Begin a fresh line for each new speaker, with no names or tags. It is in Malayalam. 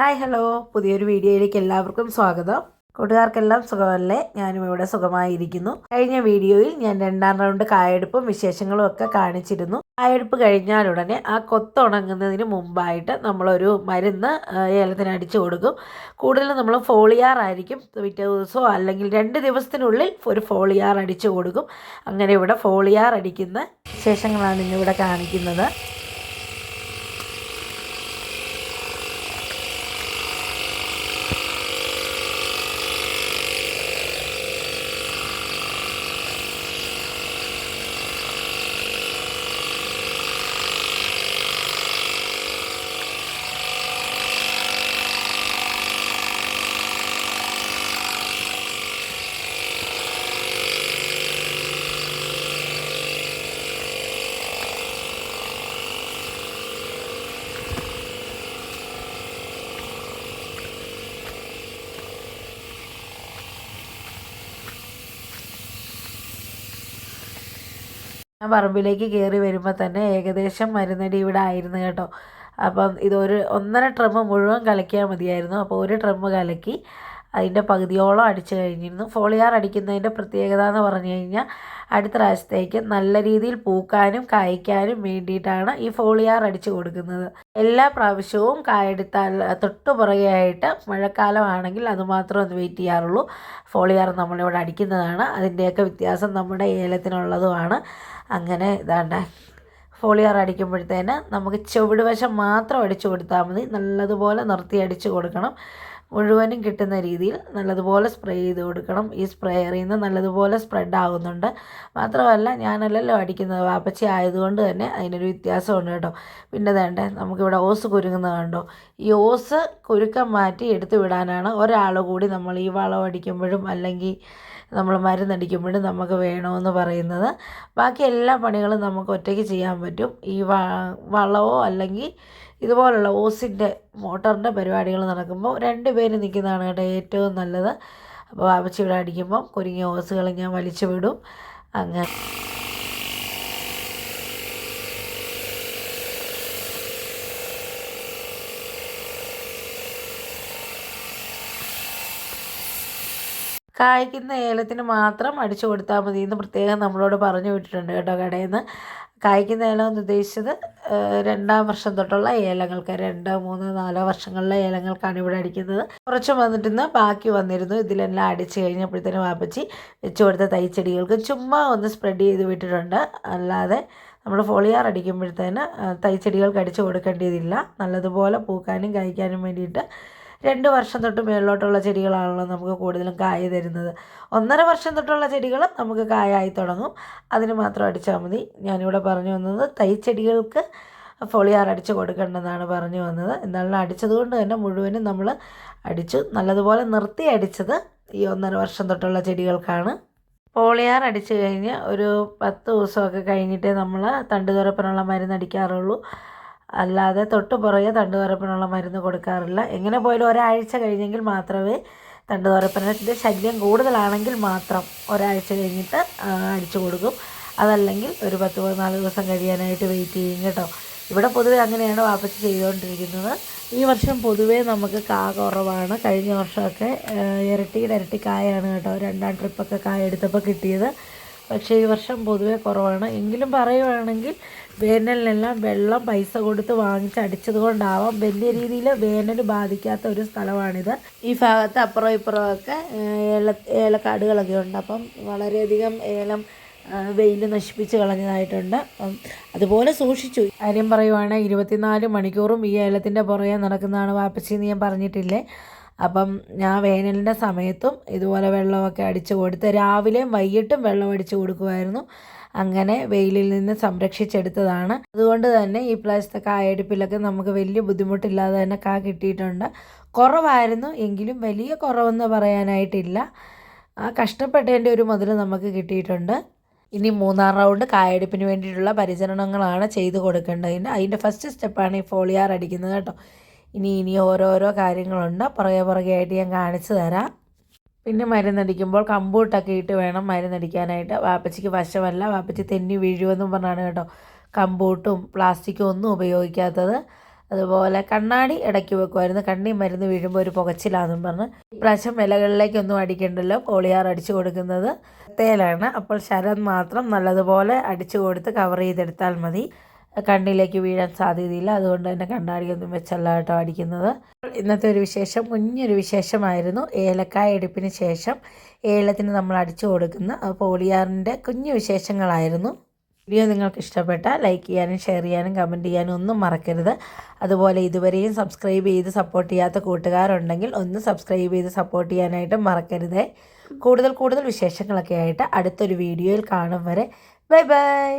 ഹായ് ഹലോ, പുതിയൊരു വീഡിയോയിലേക്ക് എല്ലാവർക്കും സ്വാഗതം. കൂട്ടുകാർക്കെല്ലാം സുഖമല്ലേ? ഞാനും ഇവിടെ സുഖമായിരിക്കുന്നു. കഴിഞ്ഞ വീഡിയോയിൽ ഞാൻ രണ്ടാം റൗണ്ട് കായെടുപ്പും വിശേഷങ്ങളും ഒക്കെ കാണിച്ചിരുന്നു. കായെടുപ്പ് കഴിഞ്ഞാലുടനെ ആ കൊത്തുണങ്ങുന്നതിന് മുമ്പായിട്ട് നമ്മളൊരു മരുന്ന് ഏലത്തിന് അടിച്ചു കൊടുക്കും. കൂടുതലും നമ്മൾ ഫോളിയാർ ആയിരിക്കും പിറ്റേ ദിവസമോ അല്ലെങ്കിൽ 2 ദിവസത്തിനുള്ളിൽ ഒരു ഫോളിയാർ അടിച്ചു കൊടുക്കും. അങ്ങനെ ഇവിടെ ഫോളിയാർ അടിക്കുന്ന വിശേഷങ്ങളാണ് ഇന്നിവിടെ കാണിക്കുന്നത്. ഞാൻ പറമ്പിലേക്ക് കയറി വരുമ്പോൾ തന്നെ ഏകദേശം മരുന്നടി ഇവിടെ ആയിരുന്നു കേട്ടോ. അപ്പം ഇതൊരു 1.5 ട്രമ്മ് മുഴുവൻ കലക്കിയാൽ മതിയായിരുന്നു. അപ്പോൾ ഒരു ട്രമ്മ് കലക്കി അതിൻ്റെ പകുതിയോളം അടിച്ചു കഴിഞ്ഞിരുന്നു. ഫോളിയാർ അടിക്കുന്നതിൻ്റെ പ്രത്യേകത എന്ന് പറഞ്ഞു കഴിഞ്ഞാൽ അടുത്ത പ്രാവശ്യത്തേക്ക് നല്ല രീതിയിൽ പൂക്കാനും കായ്ക്കാനും വേണ്ടിയിട്ടാണ് ഈ ഫോളിയാർ അടിച്ചു കൊടുക്കുന്നത്. എല്ലാ പ്രാവശ്യവും കായെടുത്താൽ തൊട്ട് പുറകെയായിട്ട് മഴക്കാലമാണെങ്കിൽ അതുമാത്രം ഒന്ന് വെയിറ്റ് ചെയ്യാറുള്ളൂ. ഫോളിയാർ നമ്മളിവിടെ അടിക്കുന്നതാണ്. അതിൻ്റെയൊക്കെ വ്യത്യാസം നമ്മുടെ ഏലത്തിനുള്ളതുമാണ്. അങ്ങനെ ഇതാണ്ട് ഫോളിയാർ അടിക്കുമ്പോഴത്തേന് നമുക്ക് ചുവട് വശം മാത്രം അടിച്ചു കൊടുത്താൽ മതി. നല്ലതുപോലെ നിർത്തി അടിച്ചു കൊടുക്കണം. മുഴുവനും കിട്ടുന്ന രീതിയിൽ നല്ലതുപോലെ സ്പ്രേ ചെയ്ത് കൊടുക്കണം. ഈ സ്പ്രേയറിൽ നിന്ന് നല്ലതുപോലെ സ്പ്രെഡ് ആകുന്നുണ്ട്. മാത്രമല്ല ഞാനല്ലല്ലോ അടിക്കുന്നത്, വാപ്പച്ചി ആയതുകൊണ്ട് തന്നെ അതിനൊരു വ്യത്യാസമുണ്ട് കേട്ടോ. പിന്നെ വേണ്ടേ നമുക്കിവിടെ ഓസ് കുരുങ്ങുന്നത് കണ്ടോ. ഈ ഓസ് കുരുക്കം മാറ്റി എടുത്തു വിടാനാണ് ഒരാൾ കൂടി നമ്മൾ ഈ വളം അടിക്കുമ്പോഴും അല്ലെങ്കിൽ നമ്മൾ മരുന്നടിക്കുമ്പോഴും നമുക്ക് വേണമെന്ന് പറയുന്നത്. ബാക്കി എല്ലാ പണികളും നമുക്ക് ഒറ്റയ്ക്ക് ചെയ്യാൻ പറ്റും. ഈ വളമോ അല്ലെങ്കിൽ ഇതുപോലുള്ള ഓസിൻ്റെ മോട്ടറിൻ്റെ പരിപാടികൾ നടക്കുമ്പോൾ 2 പേര് നിൽക്കുന്നതാണ് കേട്ടോ ഏറ്റവും നല്ലത്. അപ്പോൾ വാപ്പച്ചി ഇവിടെ അടിക്കുമ്പം കുരുങ്ങിയ ഓസുകൾ ഞാൻ വലിച്ചു വിടും. അങ്ങനെ കായ്ക്കുന്ന ഏലത്തിന് മാത്രം അടിച്ചു കൊടുത്താൽ മതി എന്ന് പ്രത്യേകം നമ്മളോട് പറഞ്ഞു വിട്ടിട്ടുണ്ട് കേട്ടോ കടയിൽ നിന്ന്. കായ്ക്കുന്ന ഏലം എന്ന് ഉദ്ദേശിച്ചത് 2-ാം വർഷം തൊട്ടുള്ള ഏലങ്ങൾക്ക്, 2, 3, 4 വർഷങ്ങളിലെ ഏലങ്ങൾക്കാണ് ഇവിടെ അടിക്കുന്നത്. കുറച്ച് വന്നിട്ടിന്ന് ബാക്കി വന്നിരുന്നു. ഇതിലെല്ലാം അടിച്ചു കഴിഞ്ഞപ്പോഴത്തേനും വാപ്പച്ചി വെച്ച് കൊടുത്ത തൈച്ചെടികൾക്ക് ചുമ്മാ ഒന്ന് സ്പ്രെഡ് ചെയ്ത് വിട്ടിട്ടുണ്ട്. അല്ലാതെ നമ്മൾ ഫോളിയാർ അടിക്കുമ്പോഴത്തേന് തൈച്ചെടികൾക്ക് അടിച്ചു കൊടുക്കേണ്ടതില്ല. നല്ലതുപോലെ പൂക്കാനും കായ്ക്കാനും വേണ്ടിയിട്ട് 2 വർഷം തൊട്ട് മേളിലോട്ടുള്ള ചെടികളാണല്ലോ നമുക്ക് കൂടുതലും കായ തരുന്നത്. 1.5 വർഷം തൊട്ടുള്ള ചെടികൾ നമുക്ക് കായായി തുടങ്ങും. അതിന് മാത്രം അടിച്ചാൽ മതി. ഞാനിവിടെ പറഞ്ഞു വന്നത് തൈച്ചെടികൾക്ക് ഫോളിയാർ അടിച്ച് കൊടുക്കേണ്ടെന്നാണ് പറഞ്ഞു വന്നത്. എന്നാലും അടിച്ചതുകൊണ്ട് തന്നെ മുഴുവനും നമ്മൾ അടിച്ചു. നല്ലതുപോലെ നിർത്തി അടിച്ചത് ഈ 1.5 വർഷം തൊട്ടുള്ള ചെടികൾക്കാണ്. ഫോളിയാർ അടിച്ചു കഴിഞ്ഞ് ഒരു 10 ദിവസമൊക്കെ കഴിഞ്ഞിട്ടേ നമ്മൾ തണ്ടുതുരപ്പനുള്ള മരുന്നടിക്കാറുള്ളൂ. അല്ലാതെ തൊട്ട് പുറകെ തണ്ടുതുരപ്പനുള്ള മരുന്ന് കൊടുക്കാറില്ല. എങ്ങനെ പോയാലും ഒരാഴ്ച കഴിഞ്ഞെങ്കിൽ മാത്രമേ തണ്ടുതുരപ്പനത്തിൻ്റെ ശല്യം കൂടുതലാണെങ്കിൽ മാത്രം ഒരാഴ്ച കഴിഞ്ഞിട്ട് അടിച്ചു കൊടുക്കും. അതല്ലെങ്കിൽ ഒരു 10-14 ദിവസം കഴിയാനായിട്ട് വെയിറ്റ് ചെയ്യും കേട്ടോ. ഇവിടെ പൊതുവെ അങ്ങനെയാണ് വാപ്പച്ചി ചെയ്തുകൊണ്ടിരിക്കുന്നത്. ഈ വർഷം പൊതുവേ നമുക്ക് കുറവാണ്. കഴിഞ്ഞ വർഷമൊക്കെ ഇരട്ടി കായാണ് കേട്ടോ 2-ാം ട്രിപ്പൊക്കെ കായ എടുത്തപ്പോൾ കിട്ടിയത്. പക്ഷേ ഈ വർഷം പൊതുവേ കുറവാണ്. എങ്കിലും പറയുകയാണെങ്കിൽ വേനലിനെല്ലാം വെള്ളം പൈസ കൊടുത്ത് വാങ്ങിച്ചടിച്ചത് കൊണ്ടാവാം വലിയ രീതിയിൽ വേനൽ ബാധിക്കാത്ത ഒരു സ്ഥലമാണിത്. ഈ ഭാഗത്ത് അപ്പുറം ഇപ്പുറമൊക്കെ ഏലക്കാടുകളൊക്കെ ഉണ്ട്. അപ്പം വളരെയധികം ഏലം വെയിൽ നശിപ്പിച്ച് കളഞ്ഞതായിട്ടുണ്ട്. അതുപോലെ സൂക്ഷിച്ചു. കാര്യം പറയുവാണെങ്കിൽ 24 മണിക്കൂറും ഈ ഏലത്തിൻ്റെ പുറകെ നടക്കുന്നതാണ് വാപ്പച്ചി എന്ന് ഞാൻ പറഞ്ഞിട്ടില്ലേ. അപ്പം ഞാൻ വേനലിൻ്റെ സമയത്തും ഇതുപോലെ വെള്ളമൊക്കെ അടിച്ചു കൊടുത്ത് രാവിലെയും വൈകിട്ടും വെള്ളം അടിച്ചു കൊടുക്കുമായിരുന്നു. അങ്ങനെ വെയിലിൽ നിന്ന് സംരക്ഷിച്ചെടുത്തതാണ്. അതുകൊണ്ട് തന്നെ ഈ പ്രാവശ്യത്തെ കായെടുപ്പിലൊക്കെ നമുക്ക് വലിയ ബുദ്ധിമുട്ടില്ലാതെ തന്നെ കിട്ടിയിട്ടുണ്ട്. കുറവായിരുന്നു എങ്കിലും വലിയ കുറവെന്ന് പറയാനായിട്ടില്ല. ആ കഷ്ടപ്പെട്ടതിൻ്റെ ഒരു മുതൽ നമുക്ക് കിട്ടിയിട്ടുണ്ട്. ഇനി 3-ാം റൗണ്ട് കായെടുപ്പിന് വേണ്ടിയിട്ടുള്ള പരിചരണങ്ങളാണ് ചെയ്ത് കൊടുക്കേണ്ടത്. അതിൻ്റെ ഫസ്റ്റ് സ്റ്റെപ്പാണ് ഈ ഫോളിയാർ അടിക്കുന്നത് കേട്ടോ. ഇനി ഓരോരോ കാര്യങ്ങളുണ്ട്. പുറകെ ആയിട്ട് ഞാൻ കാണിച്ചു തരാം. പിന്നെ മരുന്നടിക്കുമ്പോൾ കമ്പൂട്ടൊക്കെ ഇട്ട് വേണം മരുന്നടിക്കാനായിട്ട്. വാപ്പച്ചിക്ക് വശമല്ല, വാപ്പച്ചി തെന്നി വീഴുമെന്നും പറഞ്ഞാണ് കേട്ടോ കമ്പൂട്ടും പ്ലാസ്റ്റിക്കും ഒന്നും ഉപയോഗിക്കാത്തത്. അതുപോലെ കണ്ണാടി ഇടയ്ക്ക് വെക്കുമായിരുന്നു. കണ്ണി മരുന്ന് വീഴുമ്പോൾ ഒരു പുകച്ചിലാണെന്നും പറഞ്ഞ്. ഇപ്രാവശ്യം ഇലകളിലേക്കൊന്നും അടിക്കണ്ടല്ലോ, പോളിയാർ അടിച്ചു കൊടുക്കുന്നത് തേലാണ്. അപ്പോൾ ശരം മാത്രം നല്ലതുപോലെ അടിച്ചു കൊടുത്ത് കവർ ചെയ്തെടുത്താൽ മതി. കണ്ണിലേക്ക് വീഴാൻ സാധ്യതയില്ല. അതുകൊണ്ട് തന്നെ കണ്ണാടിയൊന്നും വെച്ചല്ല കേട്ടോ അടിക്കുന്നത്. ഇന്നത്തെ ഒരു വിശേഷം കുഞ്ഞൊരു വിശേഷമായിരുന്നു. ഏലക്കായ എടുപ്പിന് ശേഷം ഏലത്തിന് നമ്മൾ അടിച്ചു കൊടുക്കുന്ന പോളിയാറിൻ്റെ കുഞ്ഞു വിശേഷങ്ങളായിരുന്നു. വീഡിയോ നിങ്ങൾക്ക് ഇഷ്ടപ്പെട്ടാൽ ലൈക്ക് ചെയ്യാനും ഷെയർ ചെയ്യാനും കമൻറ്റ് ചെയ്യാനും ഒന്നും മറക്കരുത്. അതുപോലെ ഇതുവരെയും സബ്സ്ക്രൈബ് ചെയ്ത് സപ്പോർട്ട് ചെയ്യാത്ത കൂട്ടുകാരുണ്ടെങ്കിൽ ഒന്ന് സബ്സ്ക്രൈബ് ചെയ്ത് സപ്പോർട്ട് ചെയ്യാനായിട്ട് മറക്കരുത്. കൂടുതൽ വിശേഷങ്ങളൊക്കെ ആയിട്ട് അടുത്തൊരു വീഡിയോയിൽ കാണും വരെ ബൈ ബൈ.